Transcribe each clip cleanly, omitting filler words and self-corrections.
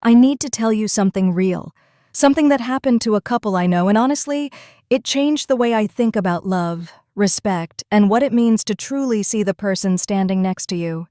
I need to tell you something real. Something that happened to a couple I know, and honestly, it changed the way I think about love, respect, and what it means to truly see the person standing next to you.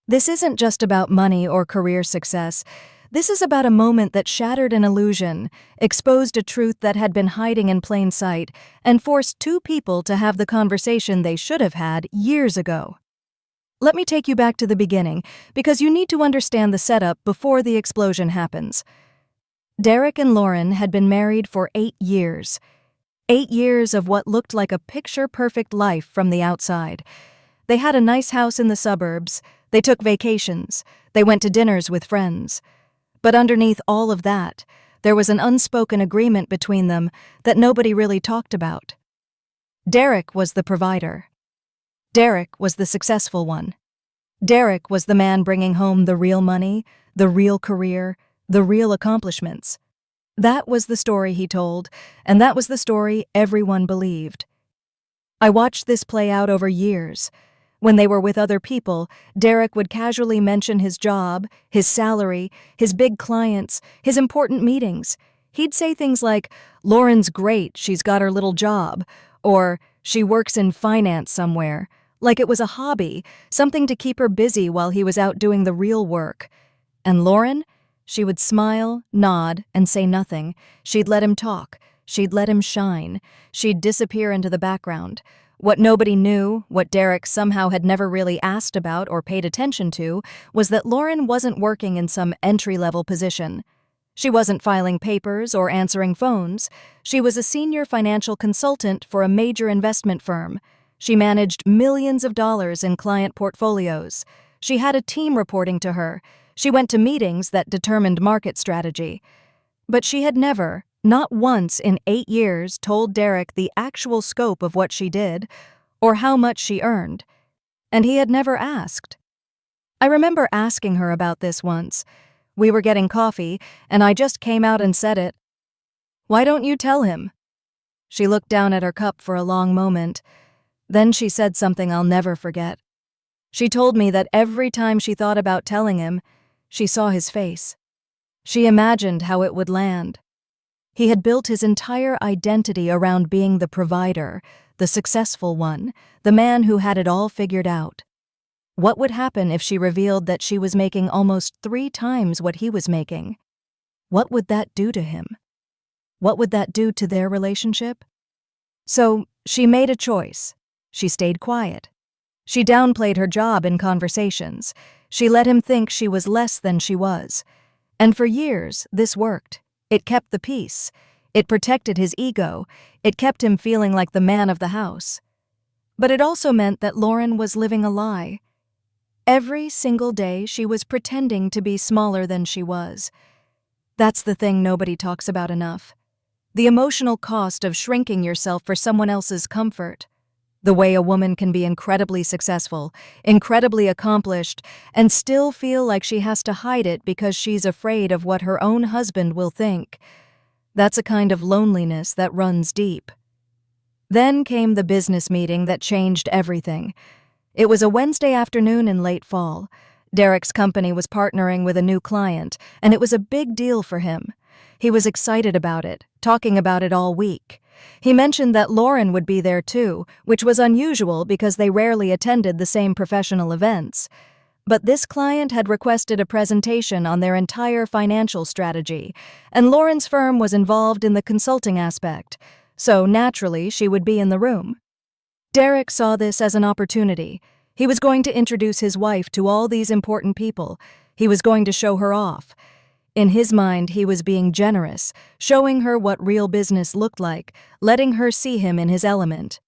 This isn't just about money or career success. This is about a moment that shattered an illusion, exposed a truth that had been hiding in plain sight, and forced two people to have the conversation they should have had years ago. Let me take you back to the beginning, because you need to understand the setup before the explosion happens. Derek and Lauren had been married for 8 years. 8 years of what looked like a picture-perfect life from the outside. They had a nice house in the suburbs, they took vacations, they went to dinners with friends. But underneath all of that, there was an unspoken agreement between them that nobody really talked about. Derek was the provider. Derek was the successful one. Derek was the man bringing home the real money, the real career, the real accomplishments. That was the story he told, and that was the story everyone believed. I watched this play out over years. When they were with other people, Derek would casually mention his job, his salary, his big clients, his important meetings. He'd say things like, "Lauren's great, she's got her little job," or "she works in finance somewhere," like it was a hobby, something to keep her busy while he was out doing the real work. And Lauren? She would smile, nod, and say nothing. She'd let him talk. She'd let him shine. She'd disappear into the background. What nobody knew, what Derek somehow had never really asked about or paid attention to, was that Lauren wasn't working in some entry-level position. She wasn't filing papers or answering phones. She was a senior financial consultant for a major investment firm. She managed millions of dollars in client portfolios. She had a team reporting to her. She went to meetings that determined market strategy. But she had never, not once in 8 years, told Derek the actual scope of what she did or how much she earned. And he had never asked. I remember asking her about this once. We were getting coffee, and I just came out and said it. "Why don't you tell him?" She looked down at her cup for a long moment. Then she said something I'll never forget. She told me that every time she thought about telling him, she saw his face. She imagined how it would land. He had built his entire identity around being the provider, the successful one, the man who had it all figured out. What would happen if she revealed that she was making almost 3 times what he was making? What would that do to him? What would that do to their relationship? So, she made a choice. She stayed quiet. She downplayed her job in conversations. She let him think she was less than she was. And for years, this worked. It kept the peace. It protected his ego. It kept him feeling like the man of the house. But it also meant that Lauren was living a lie. Every single day, she was pretending to be smaller than she was. That's the thing nobody talks about enough. The emotional cost of shrinking yourself for someone else's comfort. The way a woman can be incredibly successful, incredibly accomplished, and still feel like she has to hide it because she's afraid of what her own husband will think. That's a kind of loneliness that runs deep. Then came the business meeting that changed everything. It was a Wednesday afternoon in late fall. Derek's company was partnering with a new client, and it was a big deal for him. He was excited about it, talking about it all week. He mentioned that Lauren would be there too, which was unusual because they rarely attended the same professional events. But this client had requested a presentation on their entire financial strategy, and Lauren's firm was involved in the consulting aspect, so naturally she would be in the room. Derek saw this as an opportunity. He was going to introduce his wife to all these important people. He was going to show her off. In his mind, he was being generous, showing her what real business looked like, letting her see him in his element.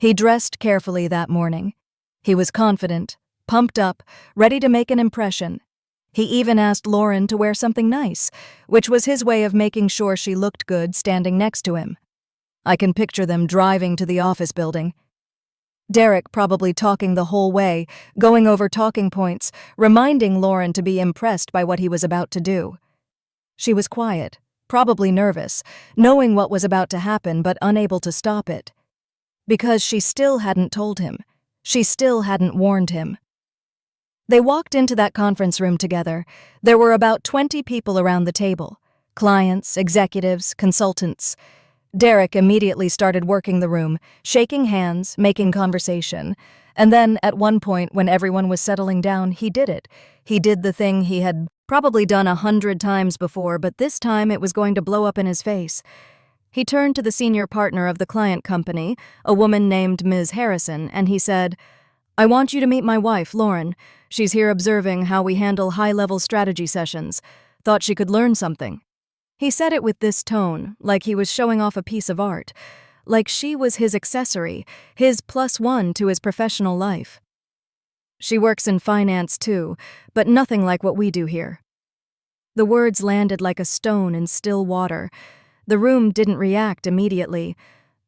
He dressed carefully that morning. He was confident, pumped up, ready to make an impression. He even asked Lauren to wear something nice, which was his way of making sure she looked good standing next to him. I can picture them driving to the office building. Derek probably talking the whole way, going over talking points, reminding Lauren to be impressed by what he was about to do. She was quiet, probably nervous, knowing what was about to happen but unable to stop it. Because she still hadn't told him. She still hadn't warned him. They walked into that conference room together. There were about 20 people around the table. Clients, executives, consultants. Derek immediately started working the room, shaking hands, making conversation. And then, at one point, when everyone was settling down, he did it. He did the thing he had probably done 100 times before, but this time it was going to blow up in his face. He turned to the senior partner of the client company, a woman named Ms. Harrison, and he said, "I want you to meet my wife, Lauren. She's here observing how we handle high-level strategy sessions. Thought she could learn something." He said it with this tone, like he was showing off a piece of art, like she was his accessory, his +1 to his professional life. "She works in finance too, but nothing like what we do here." The words landed like a stone in still water. The room didn't react immediately,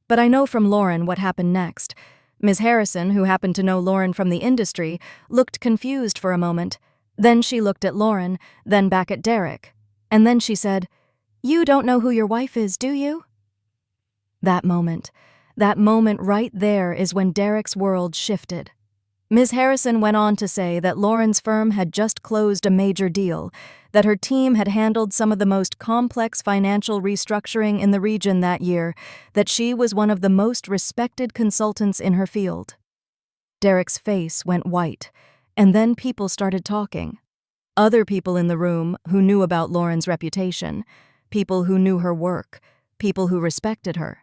but I know from Lauren what happened next. Ms. Harrison, who happened to know Lauren from the industry, looked confused for a moment. Then she looked at Lauren, then back at Derek. And then she said, "You don't know who your wife is, do you?" That moment right there is when Derek's world shifted. Ms. Harrison went on to say that Lauren's firm had just closed a major deal, that her team had handled some of the most complex financial restructuring in the region that year, that she was one of the most respected consultants in her field. Derek's face went white, and then people started talking. Other people in the room who knew about Lauren's reputation, people who knew her work, people who respected her.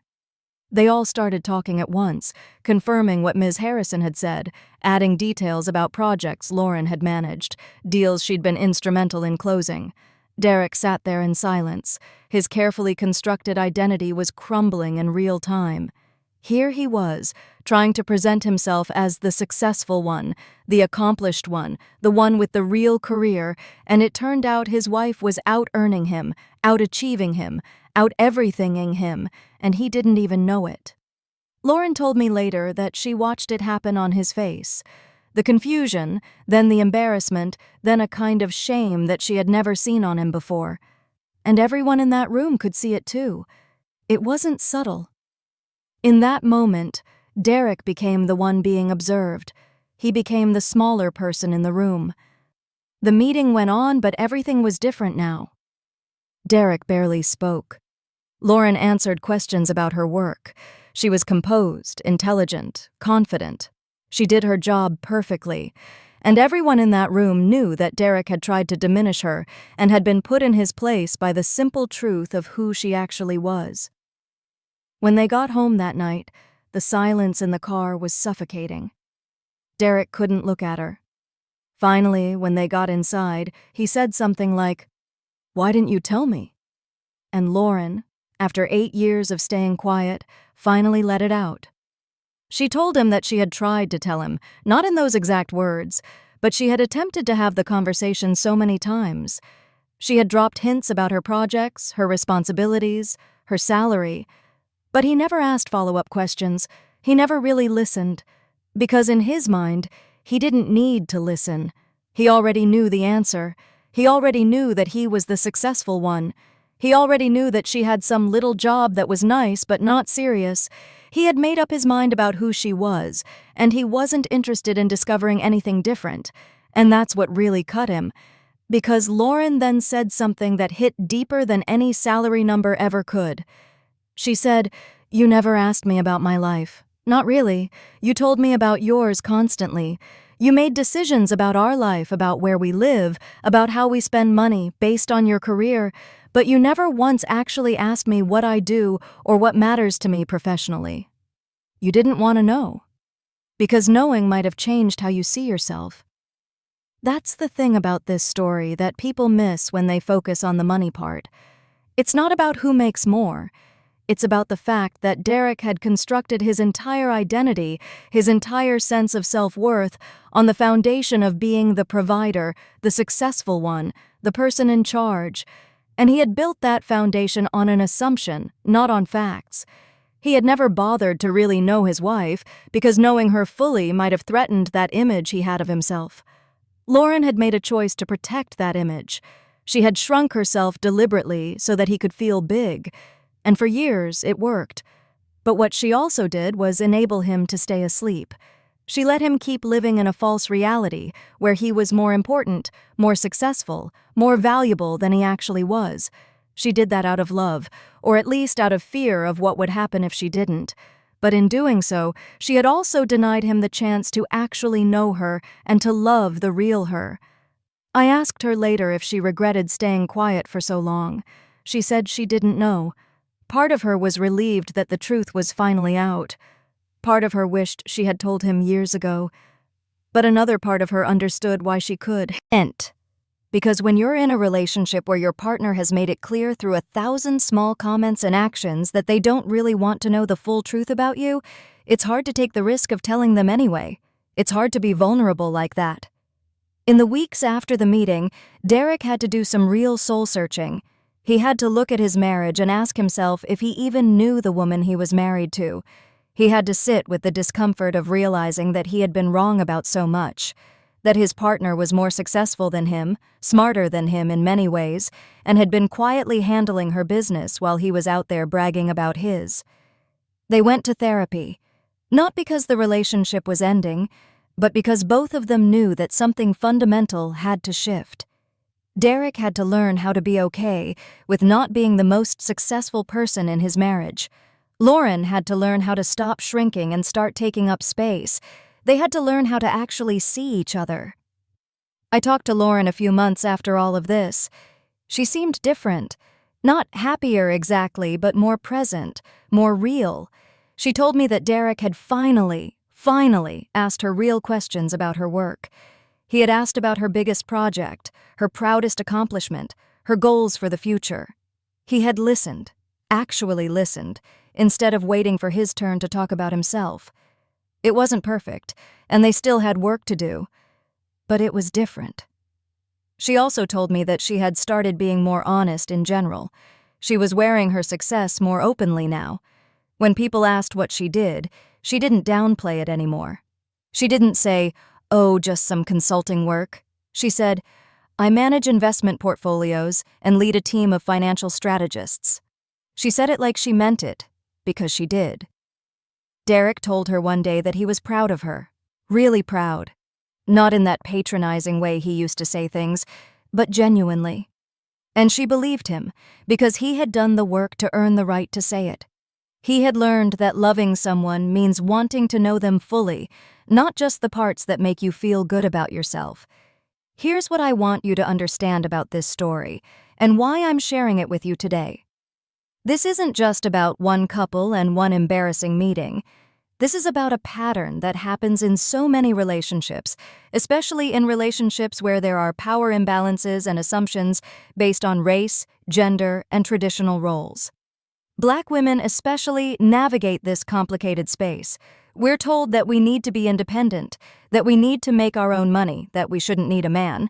They all started talking at once, confirming what Ms. Harrison had said, adding details about projects Lauren had managed, deals she'd been instrumental in closing. Derek sat there in silence. His carefully constructed identity was crumbling in real time. Here he was, trying to present himself as the successful one, the accomplished one, the one with the real career, and it turned out his wife was out-earning him, out-achieving him, out-everythinging him, and he didn't even know it. Lauren told me later that she watched it happen on his face. The confusion, then the embarrassment, then a kind of shame that she had never seen on him before. And everyone in that room could see it too. It wasn't subtle. In that moment, Derek became the one being observed. He became the smaller person in the room. The meeting went on, but everything was different now. Derek barely spoke. Lauren answered questions about her work. She was composed, intelligent, confident. She did her job perfectly, and everyone in that room knew that Derek had tried to diminish her and had been put in his place by the simple truth of who she actually was. When they got home that night, the silence in the car was suffocating. Derek couldn't look at her. Finally, when they got inside, he said something like, "Why didn't you tell me?" And Lauren, after 8 years of staying quiet, finally let it out. She told him that she had tried to tell him, not in those exact words, but she had attempted to have the conversation so many times. She had dropped hints about her projects, her responsibilities, her salary, but he never asked follow-up questions. He never really listened, because in his mind, he didn't need to listen. He already knew the answer. He already knew that he was the successful one. He already knew that she had some little job that was nice but not serious. He had made up his mind about who she was, and he wasn't interested in discovering anything different. And that's what really cut him, because Lauren then said something that hit deeper than any salary number ever could. She said, "You never asked me about my life. Not really. You told me about yours constantly. You made decisions about our life, about where we live, about how we spend money based on your career, but you never once actually asked me what I do or what matters to me professionally. You didn't want to know, because knowing might have changed how you see yourself." That's the thing about this story that people miss when they focus on the money part. It's not about who makes more. It's about the fact that Derek had constructed his entire identity, his entire sense of self-worth, on the foundation of being the provider, the successful one, the person in charge. And he had built that foundation on an assumption, not on facts. He had never bothered to really know his wife, because knowing her fully might have threatened that image he had of himself. Lauren had made a choice to protect that image. She had shrunk herself deliberately so that he could feel big. And for years, it worked. But what she also did was enable him to stay asleep. She let him keep living in a false reality where he was more important, more successful, more valuable than he actually was. She did that out of love, or at least out of fear of what would happen if she didn't. But in doing so, she had also denied him the chance to actually know her and to love the real her. I asked her later if she regretted staying quiet for so long. She said she didn't know. Part of her was relieved that the truth was finally out. Part of her wished she had told him years ago. But another part of her understood why she couldn't. Because when you're in a relationship where your partner has made it clear through 1,000 small comments and actions that they don't really want to know the full truth about you, it's hard to take the risk of telling them anyway. It's hard to be vulnerable like that. In the weeks after the meeting, Derek had to do some real soul-searching. He had to look at his marriage and ask himself if he even knew the woman he was married to. He had to sit with the discomfort of realizing that he had been wrong about so much, that his partner was more successful than him, smarter than him in many ways, and had been quietly handling her business while he was out there bragging about his. They went to therapy, not because the relationship was ending, but because both of them knew that something fundamental had to shift. Derek had to learn how to be okay with not being the most successful person in his marriage. Lauren had to learn how to stop shrinking and start taking up space. They had to learn how to actually see each other. I talked to Lauren a few months after all of this. She seemed different. Not happier exactly, but more present, more real. She told me that Derek had finally asked her real questions about her work. He had asked about her biggest project, her proudest accomplishment, her goals for the future. He had listened, actually listened, instead of waiting for his turn to talk about himself. It wasn't perfect, and they still had work to do, but it was different. She also told me that she had started being more honest in general. She was wearing her success more openly now. When people asked what she didn't downplay it anymore. She didn't say, "Oh, just some consulting work." She said, "I manage investment portfolios and lead a team of financial strategists." She said it like she meant it, because she did. Derek told her one day that he was proud of her, really proud. Not in that patronizing way he used to say things, but genuinely. And she believed him, because he had done the work to earn the right to say it. He had learned that loving someone means wanting to know them fully, not just the parts that make you feel good about yourself. Here's what I want you to understand about this story, and why I'm sharing it with you today. This isn't just about one couple and one embarrassing meeting. This is about a pattern that happens in so many relationships, especially in relationships where there are power imbalances and assumptions based on race, gender, and traditional roles. Black women especially navigate this complicated space. We're told that we need to be independent, that we need to make our own money, that we shouldn't need a man.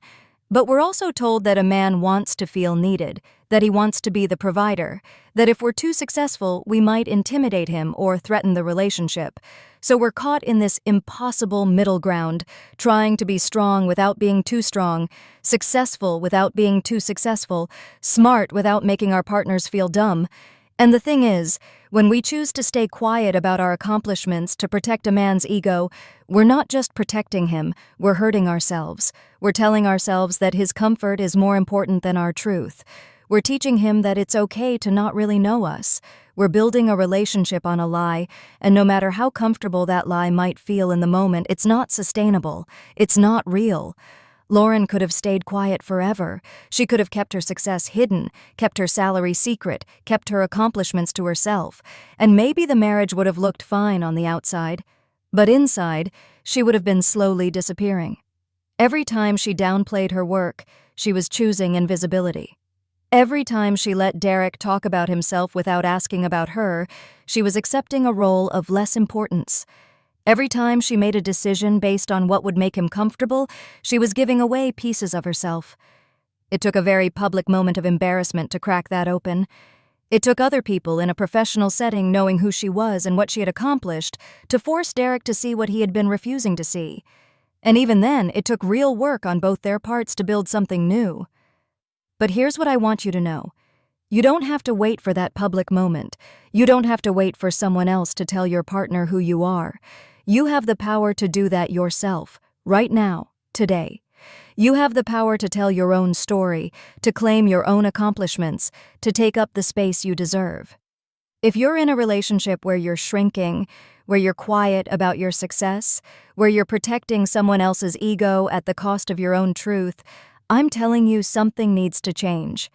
But we're also told that a man wants to feel needed, that he wants to be the provider, that if we're too successful, we might intimidate him or threaten the relationship. So we're caught in this impossible middle ground, trying to be strong without being too strong, successful without being too successful, smart without making our partners feel dumb. And the thing is, when we choose to stay quiet about our accomplishments to protect a man's ego, we're not just protecting him, we're hurting ourselves. We're telling ourselves that his comfort is more important than our truth. We're teaching him that it's okay to not really know us. We're building a relationship on a lie, and no matter how comfortable that lie might feel in the moment, it's not sustainable. It's not real. Lauren could have stayed quiet forever. She could have kept her success hidden, kept her salary secret, kept her accomplishments to herself, and maybe the marriage would have looked fine on the outside. But inside, she would have been slowly disappearing. Every time she downplayed her work, she was choosing invisibility. Every time she let Derek talk about himself without asking about her, she was accepting a role of less importance. Every time she made a decision based on what would make him comfortable, she was giving away pieces of herself. It took a very public moment of embarrassment to crack that open. It took other people in a professional setting knowing who she was and what she had accomplished to force Derek to see what he had been refusing to see. And even then, it took real work on both their parts to build something new. But here's what I want you to know. You don't have to wait for that public moment. You don't have to wait for someone else to tell your partner who you are. You have the power to do that yourself, right now, today. You have the power to tell your own story, to claim your own accomplishments, to take up the space you deserve. If you're in a relationship where you're shrinking, where you're quiet about your success, where you're protecting someone else's ego at the cost of your own truth, I'm telling you something needs to change.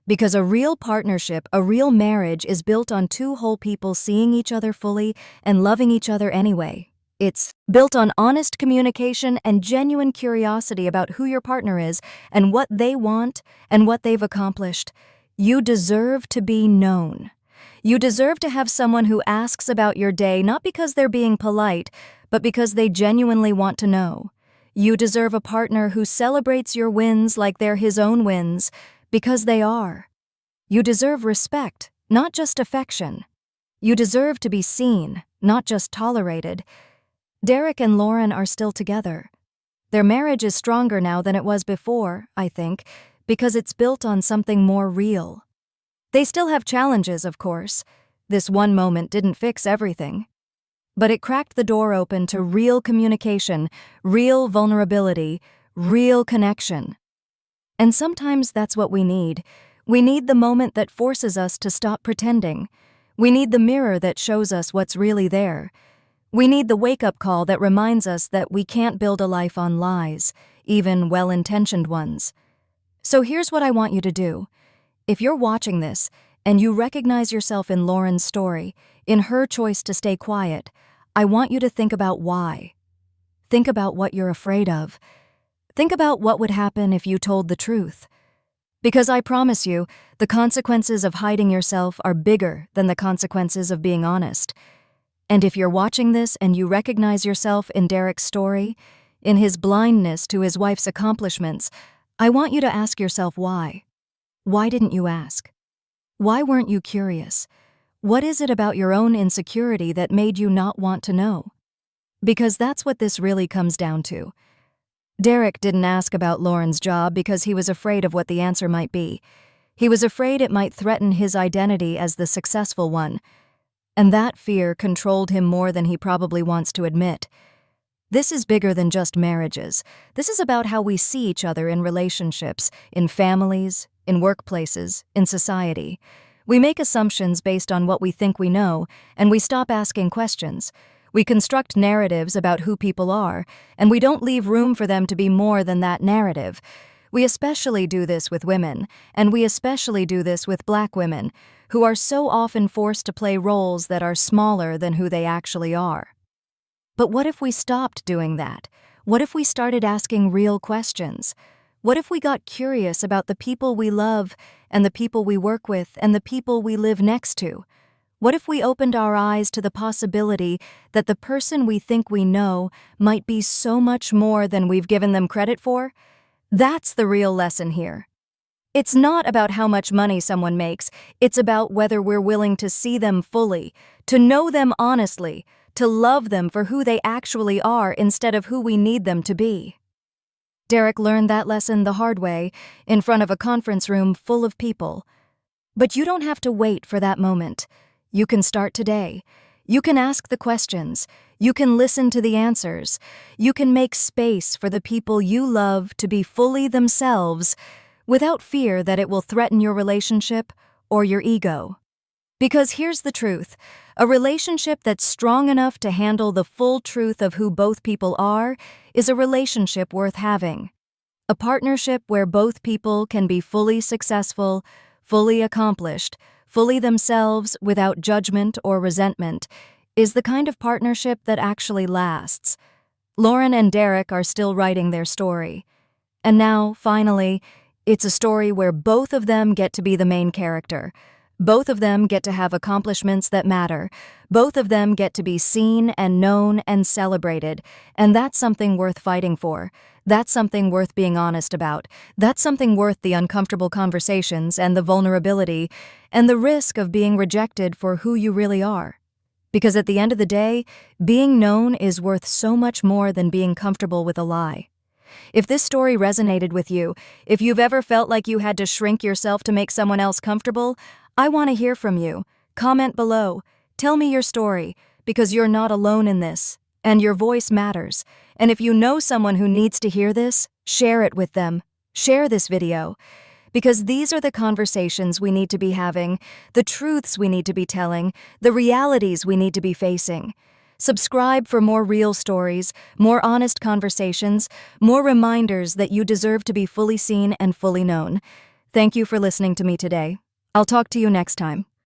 Because a real partnership, a real marriage is built on two whole people seeing each other fully and loving each other anyway. It's built on honest communication and genuine curiosity about who your partner is and what they want and what they've accomplished. You deserve to be known. You deserve to have someone who asks about your day not because they're being polite, but because they genuinely want to know. You deserve a partner who celebrates your wins like they're his own wins, because they are. You deserve respect, not just affection. You deserve to be seen, not just tolerated. Derek and Lauren are still together. Their marriage is stronger now than it was before, I think, because it's built on something more real. They still have challenges, of course. This one moment didn't fix everything. But it cracked the door open to real communication, real vulnerability, real connection. And sometimes that's what we need. We need the moment that forces us to stop pretending. We need the mirror that shows us what's really there. We need the wake-up call that reminds us that we can't build a life on lies, even well-intentioned ones. So here's what I want you to do. If you're watching this and you recognize yourself in Lauren's story, in her choice to stay quiet, I want you to think about why. Think about what you're afraid of. Think about what would happen if you told the truth. Because I promise you, the consequences of hiding yourself are bigger than the consequences of being honest. And if you're watching this and you recognize yourself in Derek's story, in his blindness to his wife's accomplishments, I want you to ask yourself why. Why didn't you ask? Why weren't you curious? What is it about your own insecurity that made you not want to know? Because that's what this really comes down to. Derek didn't ask about Lauren's job because he was afraid of what the answer might be. He was afraid it might threaten his identity as the successful one. And that fear controlled him more than he probably wants to admit. This is bigger than just marriages. This is about how we see each other in relationships, in families, in workplaces, in society. We make assumptions based on what we think we know, and we stop asking questions. We construct narratives about who people are, and we don't leave room for them to be more than that narrative. We especially do this with women, and we especially do this with Black women, who are so often forced to play roles that are smaller than who they actually are. But what if we stopped doing that? What if we started asking real questions? What if we got curious about the people we love, and the people we work with, and the people we live next to? What if we opened our eyes to the possibility that the person we think we know might be so much more than we've given them credit for? That's the real lesson here. It's not about how much money someone makes, it's about whether we're willing to see them fully, to know them honestly, to love them for who they actually are instead of who we need them to be. Derek learned that lesson the hard way, in front of a conference room full of people. But you don't have to wait for that moment. You can start today. You can ask the questions. You can listen to the answers. You can make space for the people you love to be fully themselves without fear that it will threaten your relationship or your ego. Because here's the truth. A relationship that's strong enough to handle the full truth of who both people are is a relationship worth having. A partnership where both people can be fully successful, fully accomplished, fully themselves without judgment or resentment, is the kind of partnership that actually lasts. Lauren and Derek are still writing their story. And now, finally, it's a story where both of them get to be the main character. Both of them get to have accomplishments that matter. Both of them get to be seen and known and celebrated. And that's something worth fighting for. That's something worth being honest about. That's something worth the uncomfortable conversations and the vulnerability and the risk of being rejected for who you really are. Because at the end of the day, being known is worth so much more than being comfortable with a lie. If this story resonated with you, if you've ever felt like you had to shrink yourself to make someone else comfortable, I want to hear from you. Comment below. Tell me your story, because you're not alone in this, and your voice matters. And if you know someone who needs to hear this, share it with them. Share this video. Because these are the conversations we need to be having, the truths we need to be telling, the realities we need to be facing. Subscribe for more real stories, more honest conversations, more reminders that you deserve to be fully seen and fully known. Thank you for listening to me today. I'll talk to you next time.